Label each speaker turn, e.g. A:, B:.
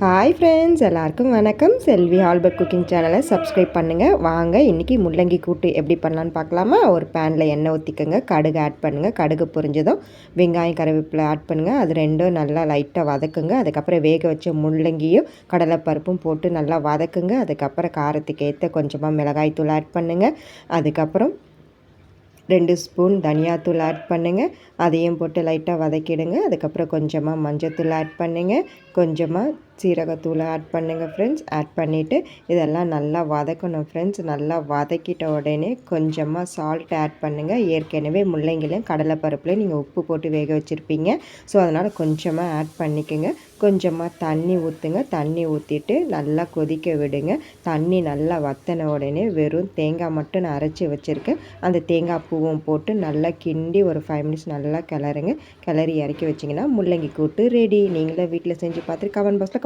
A: Hi friends, எல்லாருக்கும் வணக்கம். செல்வி Albert cooking சேனலை சப்ஸ்கிரைப் பண்ணுங்கள். வாங்க இன்றைக்கி முள்ளங்கி கூட்டு எப்படி பண்ணலான்னு பார்க்கலாமா? ஒரு பேனில் எண்ணெய் ஊற்றிக்கோங்க, கடுகு ஆட் பண்ணுங்கள். கடுகு பொரிஞ்சதும் வெங்காயம் கருவேப்பிலை ஆட் பண்ணுங்கள். அது ரெண்டும் நல்லா லைட்டாக வதக்குங்க. அதுக்கப்புறம் வேக வச்ச முள்ளங்கியும் கடலைப்பருப்பும் போட்டு நல்லா வதக்குங்க. அதுக்கப்புறம் காரத்துக்கு ஏற்ற கொஞ்சமாக மிளகாய் தூள் ஆட் பண்ணுங்கள். அதுக்கப்புறம் 2 ஸ்பூன் தனியாத்தூள் ஆட் பண்ணுங்கள். அதையும் போட்டு லைட்டாக வதக்கிடுங்க. அதுக்கப்புறம் கொஞ்சமாக மஞ்சத்தூள் ஆட் பண்ணுங்கள். கொஞ்சமாக சீரகத்தூளை ஆட் பண்ணுங்கள் ஃப்ரெண்ட்ஸ். ஆட் பண்ணிவிட்டு இதெல்லாம் நல்லா வதக்கணும் ஃப்ரெண்ட்ஸ். நல்லா வதக்கிட்ட உடனே கொஞ்சமாக சால்ட் ஆட் பண்ணுங்கள். ஏற்கனவே முள்ளங்கிலையும் கடலைப்பருப்புலையும் நீங்கள் உப்பு போட்டு வேக வச்சுருப்பீங்க. ஸோ அதனால் கொஞ்சமாக ஆட் பண்ணிக்கோங்க. கொஞ்சமாக தண்ணி ஊற்றுங்க. தண்ணி ஊற்றிட்டு நல்லா கொதிக்க விடுங்க. தண்ணி நல்லா வற்றின உடனே வெறும் தேங்காய் மட்டும் நான் அரைச்சி வச்சுருக்கேன். அந்த தேங்காய் பூவும் போட்டு நல்லா கிண்டி ஒரு 5 மினிட்ஸ் நல்லா கிளறுங்க. கிளறி இறக்கி வச்சிங்கன்னா முள்ளங்கி கூட்டு ரெடி. நீங்களே வீட்டில் செஞ்சு பார்த்துட்டு கமெண்ட் பாக்ஸில்